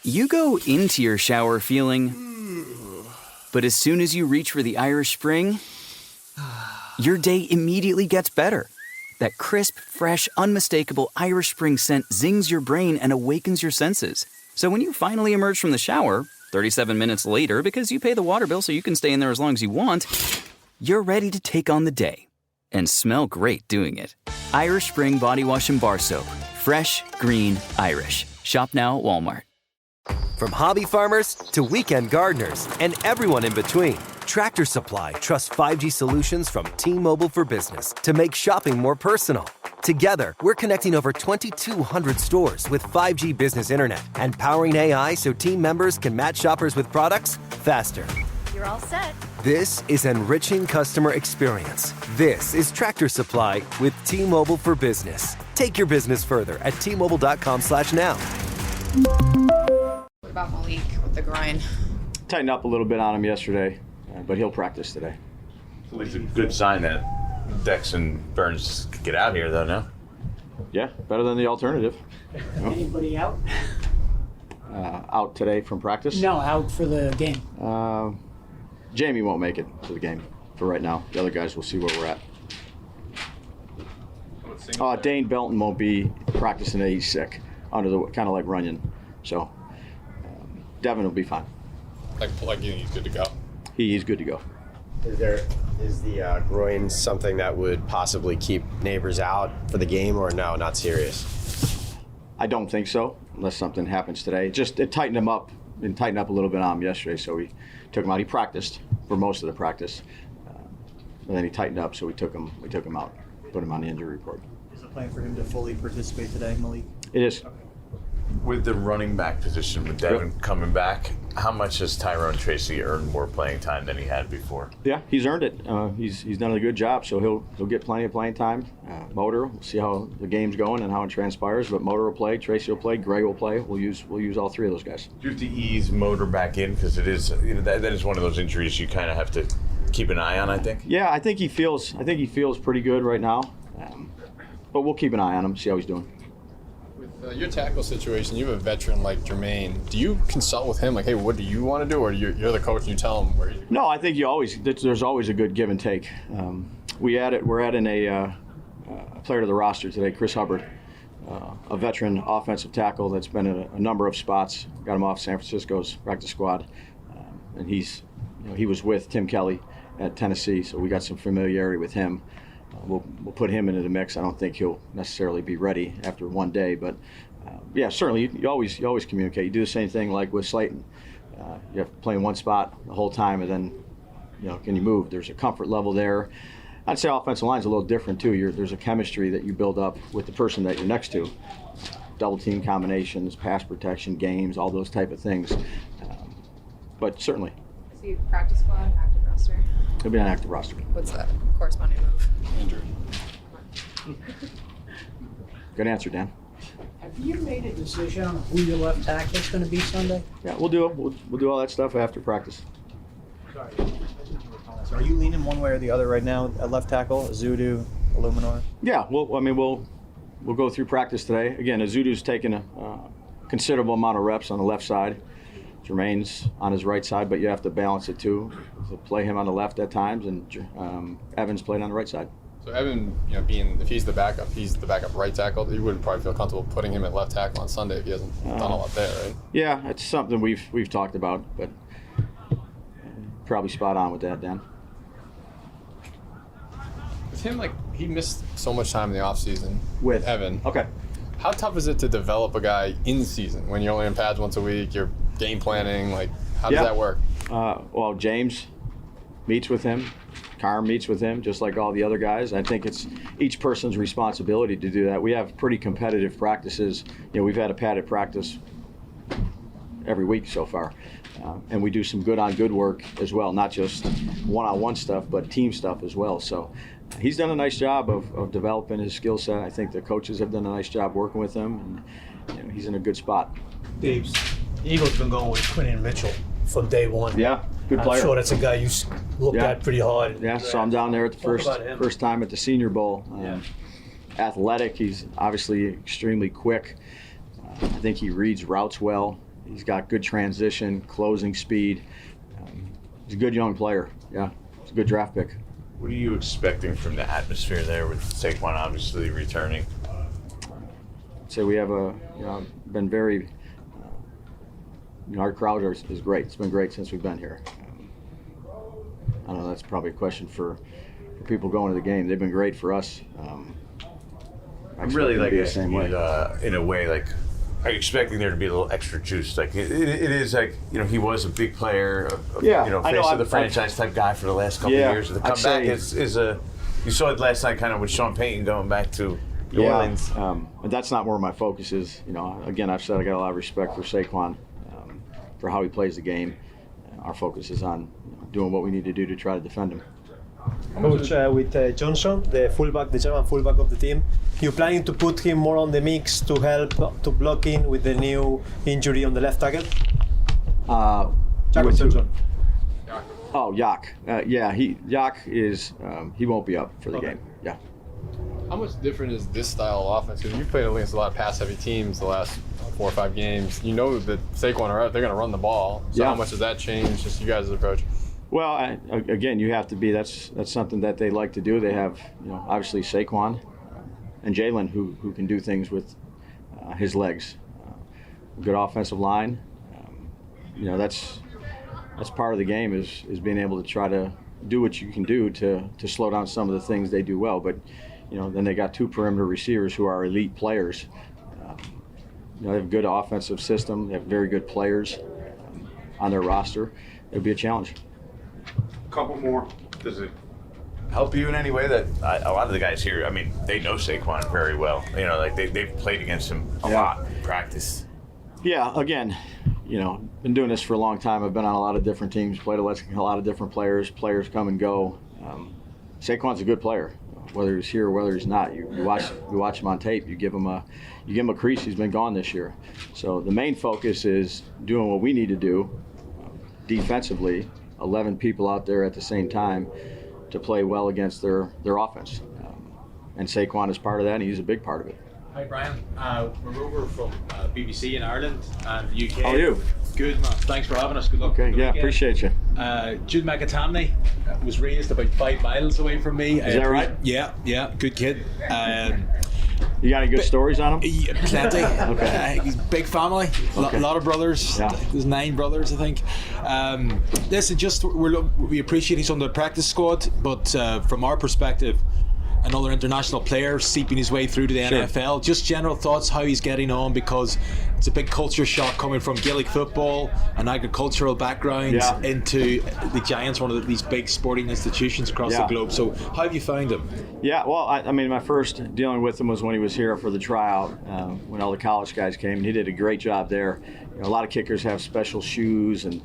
You go into your shower feeling, but as soon as you reach for the Irish Spring, your day immediately gets better. That crisp, fresh, unmistakable Irish Spring scent zings your brain and awakens your senses. So when you finally emerge from the shower, 37 minutes later, because you pay the water bill so you can stay in there as long as you want, you're ready to take on the day and smell great doing it. Irish Spring Body Wash and Bar Soap. Fresh, green, Irish. Shop now at Walmart. From hobby farmers to weekend gardeners and everyone in between, Tractor Supply trusts 5G solutions from T-Mobile for Business to make shopping more personal. Together, we're connecting over 2,200 stores with 5G business internet and powering AI so team members can match shoppers with products faster. You're all set. This is enriching customer experience. This is Tractor Supply with T-Mobile for Business. Take your business further at T-Mobile.com/now. What about Malik with the grind? Tightened up a little bit on him yesterday, but he'll practice today. It's a good sign that Dex and Burns could get out here, though, no? Yeah, better than the alternative. Anybody out? Out today from practice? No, out for the game. Jamie won't make it to the game for right now. The other guys, we'll see where we're at. Dane Belton won't be practicing today. He's sick, under the kind of like Runyon. So Devin will be fine. Like he's good to go. He's good to go. Is the groin something that would possibly keep Neighbors out for the game, or no, not serious? I don't think so, unless something happens today. It tightened him up and tightened up a little bit on him yesterday, so we took him out. He practiced for most of the practice, and then he tightened up, so we took him out, put him on the injury report. Is the plan for him to fully participate today, Malik? It is. Okay. With the running back position, with Devin coming back, how much has Tyrone Tracy earned more playing time than he had before? Yeah, he's earned it. He's done a good job, so he'll get plenty of playing time. Motor, we'll see how the game's going and how it transpires. But Motor will play, Tracy will play, Gray will play. We'll use all three of those guys. Do you have to ease Motor back in, because it is that is one of those injuries you kind of have to keep an eye on, I think. Yeah, I think he feels pretty good right now, but we'll keep an eye on him, see how he's doing. With your tackle situation, you have a veteran like Jermaine. Do you consult with him, like, hey, what do you want to do, or you're the coach and you tell him where you? No, I think there's always a good give and take. We're adding a player to the roster today, Chris Hubbard, a veteran offensive tackle that's been in a number of spots. Got him off San Francisco's practice squad, and he was with Tim Kelly at Tennessee, so we got some familiarity with him. We'll put him into the mix. I don't think he'll necessarily be ready after one day, but yeah, certainly you always communicate. You do the same thing like with Slayton. You have to play in one spot the whole time, and then can you move? There's a comfort level there. I'd say offensive line's a little different too. There's a chemistry that you build up with the person that you're next to. Double team combinations, pass protection, games, all those type of things. But certainly. Is he practice squad, active roster? He'll be on active roster. What's that corresponding move? Injury. Good answer, Dan. Have you made a decision on who your left tackle is going to be Sunday? Yeah, we'll do it. We'll do all that stuff after practice. Sorry. So are you leaning one way or the other right now at left tackle, Azudu, Illuminor? Yeah, we'll go through practice today. Again, Azudu's taken a considerable amount of reps on the left side. Jermaine's on his right side, but you have to balance it too. So play him on the left at times, and Evans played on the right side. So Evan, if he's the backup right tackle. You wouldn't probably feel comfortable putting him at left tackle on Sunday if he hasn't done a lot there, right? Yeah, it's something we've talked about, but probably spot on with that, Dan. With him, he missed so much time in the offseason with Evan. Okay. How tough is it to develop a guy in season when you're only in pads once a week? You're game planning. How does that work? Well, James meets with him. Carm meets with him, just like all the other guys. I think it's each person's responsibility to do that. We have pretty competitive practices. We've had a padded practice every week so far. And we do some good work as well, not just one-on-one stuff, but team stuff as well. So he's done a nice job of developing his skill set. I think the coaches have done a nice job working with him, and he's in a good spot. Dave's, the Eagles been going with Quinn Mitchell from day one. Yeah, good player. I'm sure that's a guy you looked at pretty hard. Yeah, saw him down there at the first time at the Senior Bowl. Athletic, he's obviously extremely quick. I think he reads routes well. He's got good transition, closing speed. He's a good young player. Yeah, it's a good draft pick. What are you expecting from the atmosphere there with Saquon obviously returning? I'd say we have been very, our crowd is great. It's been great since we've been here. I don't know, that's probably a question for people going to the game. They've been great for us. I'm really like the same way. In a way, like, are you expecting there to be a little extra juice? Like it is like, he was a big player, face of the franchise type guy for the last couple of years. The comeback is a. You saw it last night, kind of with Sean Payton going back to New Orleans. But that's not where my focus is. Again, I've said I got a lot of respect for Saquon, for how he plays the game. Our focus is on doing what we need to do to try to defend him. Coach, with Johnson, the German fullback of the team, you planning to put him more on the mix to help to block in with the new injury on the left tackle? Johnson. Oh, Yak. Yak is. He won't be up for the game. Yeah. How much different is this style of offense? Because you've played against a lot of pass-heavy teams the last 4 or 5 games. You know that Saquon are out; they're going to run the ball. So how much does that change? Just you guys' approach. Well, again, you have to be. That's something that they like to do. They have, obviously Saquon and Jalen who can do things with his legs. Good offensive line. That's part of the game is being able to try to do what you can do to slow down some of the things they do well. But then they got 2 perimeter receivers who are elite players. They have a good offensive system. They have very good players on their roster. It'll be a challenge. Couple more. Does it help you in any way that a lot of the guys here, they know Saquon very well. They've played against him a lot in practice. Yeah, again, been doing this for a long time. I've been on a lot of different teams, played a lot of different players. Players come and go. Saquon's a good player, whether he's here or whether he's not. You watch him on tape. You give him a crease. He's been gone this year. So the main focus is doing what we need to do defensively. 11 people out there at the same time to play well against their offense. And Saquon is part of that, and he's a big part of it. Hi, Brian. We're over from BBC in Ireland and the UK. How are you? Good, man. Thanks for having us. Good luck. Okay, yeah, appreciate you. Jude McAtamney was raised about 5 miles away from me. Is that right? Yeah, good kid. You got any good stories on him? Yeah, plenty. Okay. He's big family. Okay. A lot of brothers. Yeah. There's 9 brothers, I think. Listen, we appreciate he's on the practice squad, but from our perspective, another international player seeping his way through to the NFL. Just general thoughts how he's getting on, because it's a big culture shock coming from Gaelic football, an agricultural background, into the Giants, one of these big sporting institutions across the globe. So how have you found him? Yeah, well, my first dealing with him was when he was here for the tryout, when all the college guys came, and he did a great job there. A lot of kickers have special shoes, and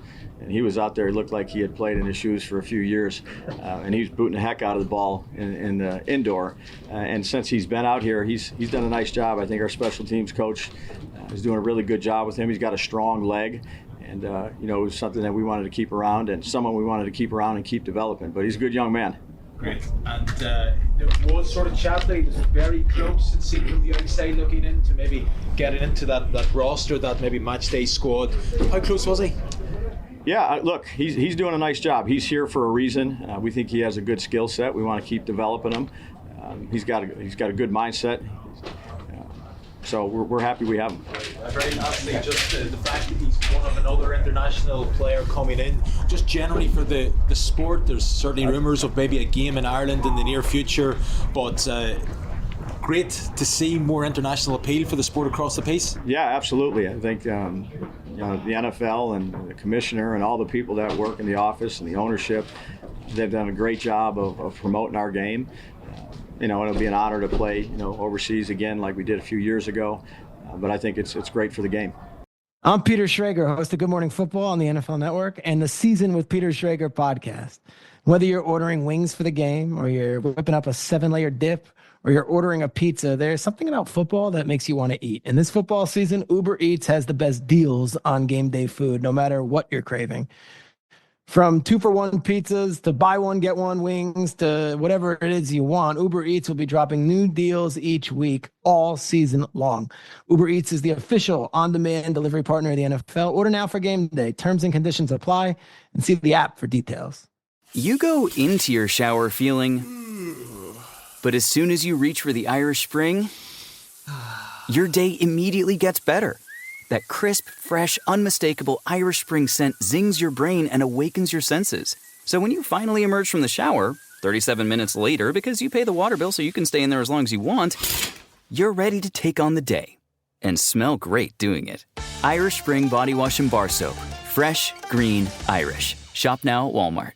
he was out there. He looked like he had played in his shoes for a few years, and he was booting the heck out of the ball in the indoor. And since he's been out here, he's done a nice job. I think our special teams coach is doing a really good job with him. He's got a strong leg, and it was something that we wanted to keep around, and someone we wanted to keep around and keep developing. But he's a good young man. Great. And there was sort of chat that he was very close, it seemed, from the outside looking in to maybe getting into that roster, that maybe match day squad. How close was he? Yeah, look, he's doing a nice job. He's here for a reason. We think he has a good skill set. We want to keep developing him. He's got a good mindset. So we're happy we have him. Very lastly, just the fact that he's one of another international player coming in, just generally for the sport, there's certainly rumours of maybe a game in Ireland in the near future, but great to see more international appeal for the sport across the piece. Yeah, absolutely. I think the NFL and the commissioner and all the people that work in the office and the ownership, they've done a great job of promoting our game. It'll be an honor to play, overseas again like we did a few years ago. But I think it's great for the game. I'm Peter Schrager, host of Good Morning Football on the NFL Network and the Season with Peter Schrager podcast. Whether you're ordering wings for the game, or you're whipping up a 7-layer dip, or you're ordering a pizza, there's something about football that makes you want to eat. And this football season, Uber Eats has the best deals on game day food, no matter what you're craving. From 2-for-1 pizzas to buy one, get one wings to whatever it is you want, Uber Eats will be dropping new deals each week all season long. Uber Eats is the official on-demand delivery partner of the NFL. Order now for game day. Terms and conditions apply, and see the app for details. You go into your shower feeling, but as soon as you reach for the Irish Spring, your day immediately gets better. That crisp, fresh, unmistakable Irish Spring scent zings your brain and awakens your senses. So when you finally emerge from the shower, 37 minutes later, because you pay the water bill so you can stay in there as long as you want, you're ready to take on the day and smell great doing it. Irish Spring Body Wash and Bar Soap. Fresh, green, Irish. Shop now at Walmart.